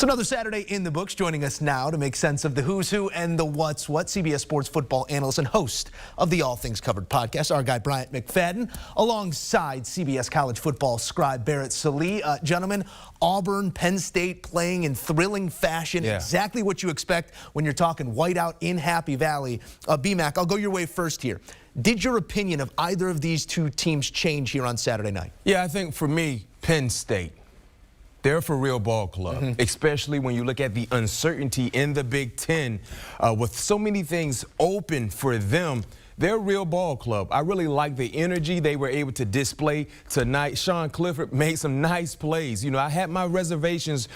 It's another Saturday in the books. Joining us now to make sense of the who's who and the what's what, CBS Sports football analyst and host of the All Things Covered podcast, our guy Bryant McFadden, alongside CBS college football scribe Barrett, Sallee. Gentlemen, Auburn, Penn State playing in thrilling fashion, exactly what you expect when you're talking whiteout in Happy Valley. B-Mac, I'll go your way first here. Did your opinion of either of these two teams change here on Saturday night? Yeah, I think for me, Penn State. They're for real ball club, especially when you look at the uncertainty in the Big Ten with so many things open for them. They're a real ball club. I really like the energy they were able to display tonight. Sean Clifford made some nice plays. You know, I had my reservations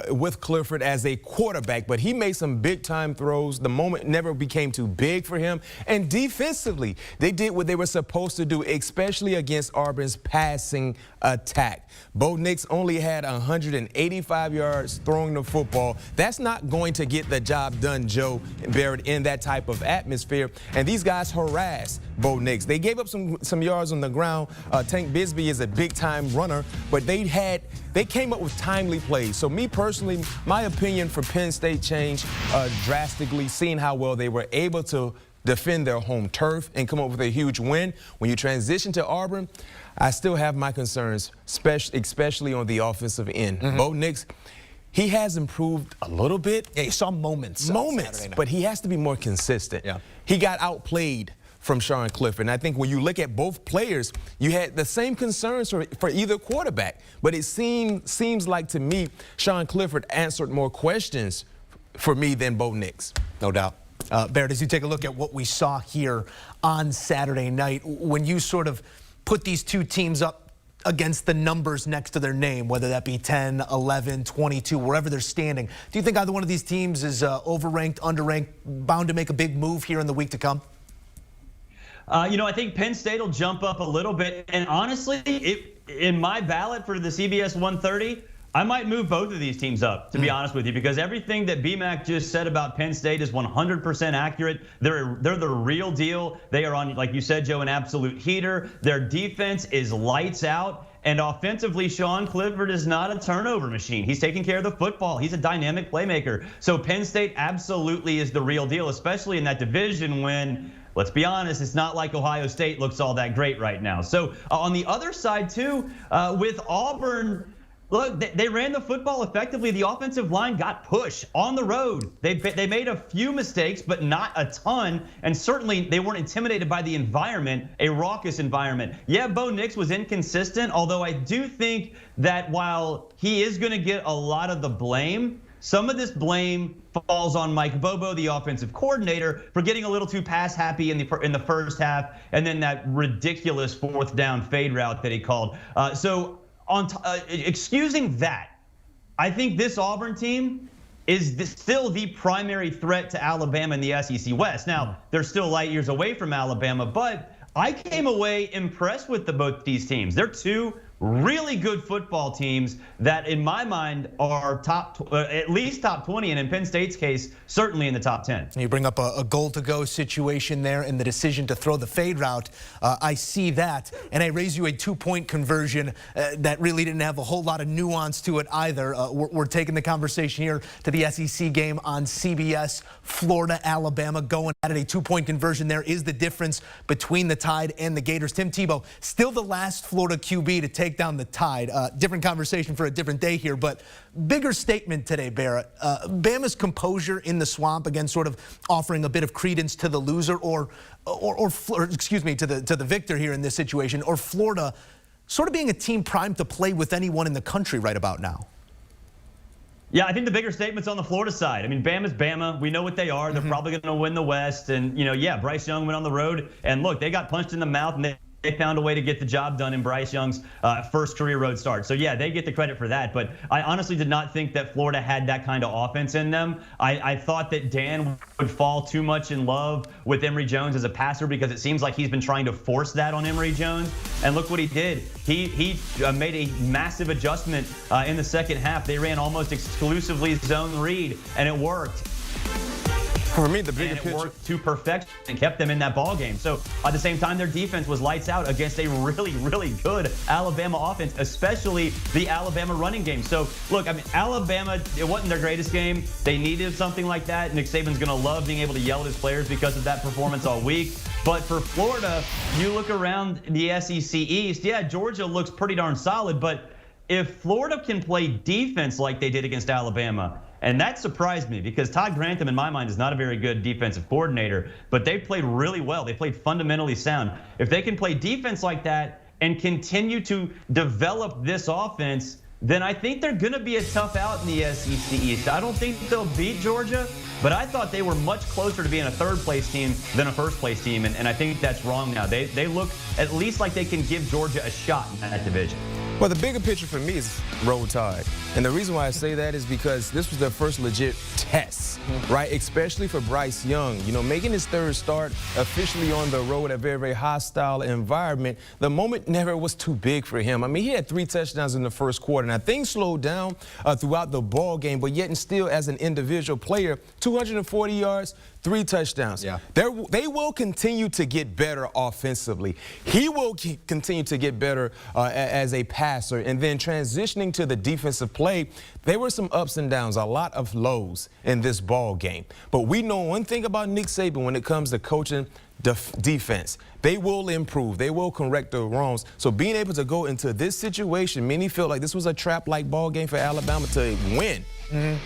with Clifford as a quarterback, but he made some big-time throws. The moment never became too big for him. And defensively, they did what they were supposed to do, especially against Auburn's passing attack. Bo Nix only had 185 yards throwing the football. That's not going to get the job done, Joe and Barrett, in that type of atmosphere. And these guys harassed Bo Nix. They gave up some yards on the ground. Tank Bisbee is a big-time runner, but they came up with timely plays. So me personally, my opinion for Penn State changed drastically, seeing how well they were able to defend their home turf and come up with a huge win. When you transition to Auburn, I still have my concerns, especially on the offensive end. Bo Nix, he has improved a little bit. Yeah, you saw moments, but he has to be more consistent. Yeah. He got outplayed from Sean Clifford. And I think when you look at both players, you had the same concerns for either quarterback. But it seems like to me, Sean Clifford answered more questions for me than Bo Nix. No doubt. Barrett, as you take a look at what we saw here on Saturday night, when you sort of put these two teams up against the numbers next to their name, whether that be 10, 11, 22, wherever they're standing, do you think either one of these teams is overranked, underranked, bound to make a big move here in the week to come? You know, I think Penn State will jump up a little bit. And honestly, in my ballot for the CBS 130, I might move both of these teams up, to be honest with you, because everything that B-Mac just said about Penn State is 100% accurate. They're the real deal. They are on, like you said, Joe, an absolute heater. Their defense is lights out. And offensively, Sean Clifford is not a turnover machine. He's taking care of the football. He's a dynamic playmaker. So Penn State absolutely is the real deal, especially in that division when, let's be honest, it's not like Ohio State looks all that great right now. So on the other side, too, with Auburn, look, they ran the football effectively. The offensive line got pushed on the road. They made a few mistakes, but not a ton. And certainly they weren't intimidated by the environment, a raucous environment. Yeah, Bo Nix was inconsistent, although I do think that while he is going to get a lot of the blame, some of this blame falls on Mike Bobo, the offensive coordinator, for getting a little too pass happy in the first half, and then that ridiculous fourth down fade route that he called. Excusing that, I think this Auburn team is still the primary threat to Alabama in the SEC West. Now, they're still light years away from Alabama, but I came away impressed with both these teams. They're two really good football teams that, in my mind, are at least top 20, and in Penn State's case, certainly in the top 10. You bring up a goal-to-go situation there and the decision to throw the fade route. I see that, and I raise you a two-point conversion that really didn't have a whole lot of nuance to it either. We're taking the conversation here to the SEC game on CBS. Florida, Alabama going at it. A two-point conversion there is the difference between the Tide and the Gators. Tim Tebow, still the last Florida QB to take down the Tide. Different conversation for a different day here, but bigger statement today, Barrett. Bama's composure in the swamp, again, sort of offering a bit of credence to the loser, or excuse me, to the victor here in this situation, or Florida sort of being a team primed to play with anyone in the country right about now. Yeah, I think the bigger statement's on the Florida side. I mean, Bama's Bama. We know what they are. They're probably going to win the West. And, you know, yeah, Bryce Young went on the road. And, look, they got punched in the mouth, and they found a way to get the job done in Bryce Young's first career road start. So, yeah, they get the credit for that. But I honestly did not think that Florida had that kind of offense in them. I thought that Dan would fall too much in love with Emory Jones as a passer, because it seems like he's been trying to force that on Emory Jones. And look what he did. He made a massive adjustment in the second half. They ran almost exclusively zone read, and it worked. For me, the bigger and it picture worked to perfection and kept them in that ball game. So at the same time, their defense was lights out against a really, really good Alabama offense, especially the Alabama running game. So look, I mean, Alabama, it wasn't their greatest game. They needed something like that. Nick Saban's going to love being able to yell at his players because of that performance all week. But for Florida, you look around the SEC East, yeah, Georgia looks pretty darn solid. But if Florida can play defense like they did against Alabama, and that surprised me because Todd Grantham, in my mind, is not a very good defensive coordinator, but they played really well. They played fundamentally sound. If they can play defense like that and continue to develop this offense, then I think they're going to be a tough out in the SEC East. I don't think they'll beat Georgia, but I thought they were much closer to being a third-place team than a first-place team, and I think that's wrong now. They look at least like they can give Georgia a shot in that division. Well, the bigger picture for me is Roll Tide. And the reason why I say that is because this was their first legit test, right? Especially for Bryce Young. You know, making his third start officially on the road, a very, very hostile environment, the moment never was too big for him. I mean, he had 3 touchdowns in the first quarter. Now, things slowed down throughout the ball game, but yet and still, as an individual player, 240 yards, 3 touchdowns. Yeah. They will continue to get better offensively. He will continue to get better as a passer. And then transitioning to the defensive play, there were some ups and downs, a lot of lows in this ball game. But we know one thing about Nick Saban when it comes to coaching defense. They will improve. They will correct the wrongs. So being able to go into this situation, many felt like this was a trap-like ball game for Alabama to win.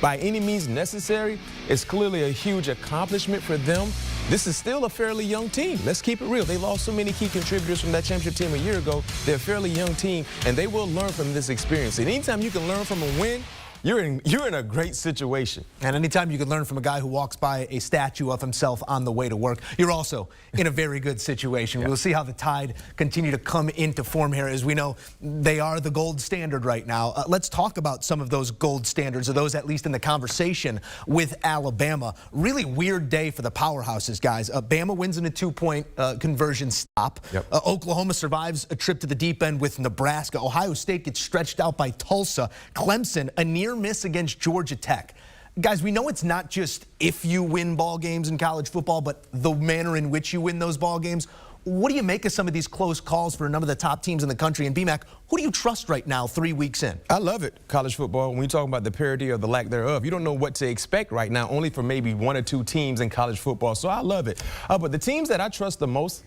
By any means necessary, it's clearly a huge accomplishment for them. This is still a fairly young team. Let's keep it real. They lost so many key contributors from that championship team a year ago. They're a fairly young team, and they will learn from this experience. And anytime you can learn from a win, you're in a great situation. And anytime you can learn from a guy who walks by a statue of himself on the way to work, you're also in a very good situation. Yeah. We'll see how the Tide continue to come into form here. As we know, they are the gold standard right now. Let's talk about some of those gold standards, or those at least in the conversation with Alabama. Really weird day for the powerhouses, guys. Bama wins in a 2-point conversion stop. Yep. Oklahoma survives a trip to the deep end with Nebraska. Ohio State gets stretched out by Tulsa. Clemson, a near miss against Georgia Tech. Guys, we know it's not just if you win ball games in college football, but the manner in which you win those ball games. What do you make of some of these close calls for a number of the top teams in the country? And BMAC, who do you trust right now 3 weeks in? I love it, college football. When we talk about the parity or the lack thereof, you don't know what to expect right now, only for maybe 1 or 2 teams in college football. So I love it. But the teams that I trust the most,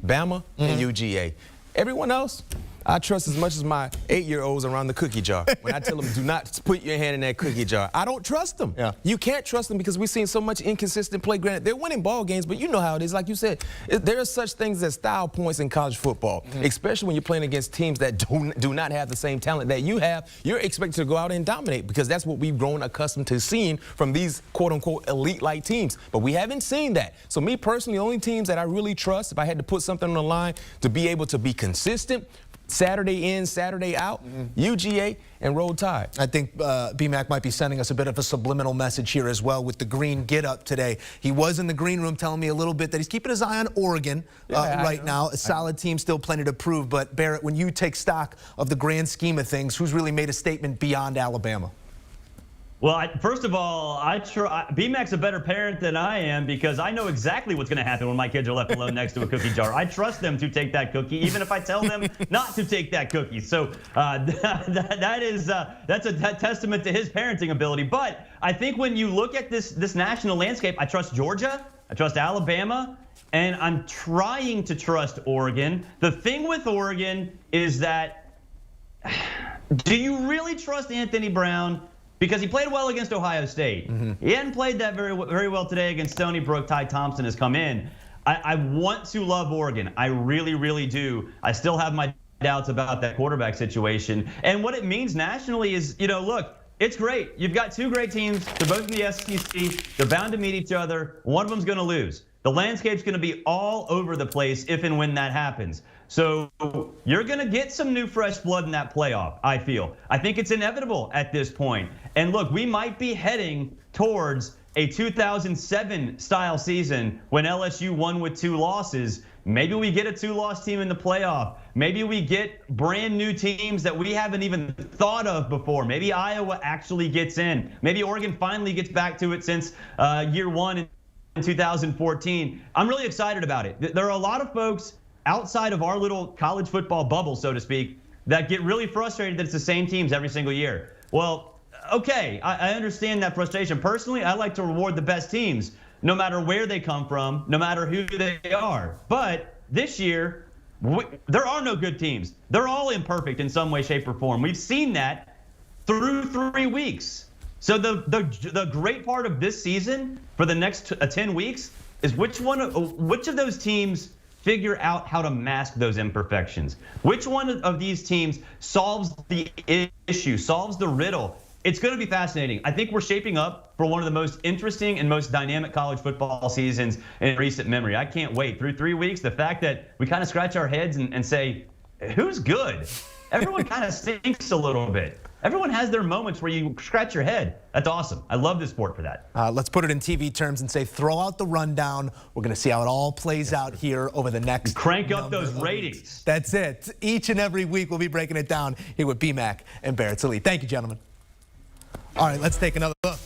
Bama and UGA. Everyone else, I trust as much as my 8-year-olds around the cookie jar. When I tell them, do not put your hand in that cookie jar, I don't trust them. Yeah. You can't trust them because we've seen so much inconsistent play. Granted, they're winning ball games, but you know how it is. Like you said, there are such things as style points in college football, especially when you're playing against teams that do not have the same talent that you have. You're expected to go out and dominate because that's what we've grown accustomed to seeing from these quote-unquote elite-like teams. But we haven't seen that. So me personally, the only teams that I really trust, if I had to put something on the line to be able to be consistent, Saturday in, Saturday out, UGA and Roll Tide. I think BMAC might be sending us a bit of a subliminal message here as well with the green get-up today. He was in the green room telling me a little bit that he's keeping his eye on Oregon right now. A solid team, still plenty to prove. But Barrett, when you take stock of the grand scheme of things, who's really made a statement beyond Alabama? Well, first of all, BMAC's a better parent than I am because I know exactly what's going to happen when my kids are left alone next to a cookie jar. I trust them to take that cookie, even if I tell them not to take that cookie. So that's a testament to his parenting ability. But I think when you look at this national landscape, I trust Georgia, I trust Alabama, and I'm trying to trust Oregon. The thing with Oregon is that, do you really trust Anthony Brown? Because he played well against Ohio State. He hadn't played that very well today against Stony Brook. Ty Thompson has come in. I want to love Oregon. I really, really do. I still have my doubts about that quarterback situation. And what it means nationally is, look, it's great. You've got 2 great teams. They're both in the SEC. They're bound to meet each other. One of them's going to lose. The landscape's going to be all over the place if and when that happens. So you're going to get some new fresh blood in that playoff, I feel. I think it's inevitable at this point. And look, we might be heading towards a 2007 style season when LSU won with 2 losses. Maybe we get a 2-loss team in the playoff. Maybe we get brand new teams that we haven't even thought of before. Maybe Iowa actually gets in. Maybe Oregon finally gets back to it since year 1 in in 2014. I'm really excited about it. There are a lot of folks outside of our little college football bubble, so to speak, that get really frustrated that it's the same teams every single year. Well, okay, I understand that frustration. Personally, I like to reward the best teams, no matter where they come from, no matter who they are. But this year, there are no good teams. They're all imperfect in some way, shape, or form. We've seen that through 3 weeks. So the great part of this season for the next 10 weeks is which of those teams figure out how to mask those imperfections. Which one of these teams solves the issue, solves the riddle? It's going to be fascinating. I think we're shaping up for one of the most interesting and most dynamic college football seasons in recent memory. I can't wait. Through 3 weeks, the fact that we kind of scratch our heads and say, who's good? Everyone kind of stinks a little bit. Everyone has their moments where you scratch your head. That's awesome. I love this sport for that. Let's put it in TV terms and say, throw out the rundown. We're going to see how it all plays out here over the next Crank up those ratings. Weeks. That's it. Each and every week, we'll be breaking it down here with BMAC and Barrett. Sallee. Thank you, gentlemen. All right, let's take another look,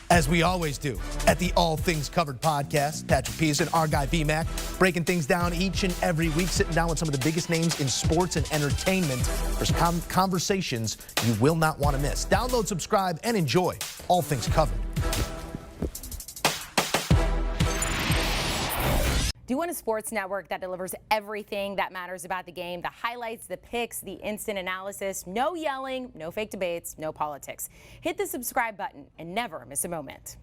as we always do, at the All Things Covered podcast. Patrick Pearson, our guy BMAC, breaking things down each and every week, sitting down with some of the biggest names in sports and entertainment for conversations you will not want to miss. Download, subscribe, and enjoy All Things Covered. Do you want a sports network that delivers everything that matters about the game? The highlights, the picks, the instant analysis, no yelling, no fake debates, no politics. Hit the subscribe button and never miss a moment.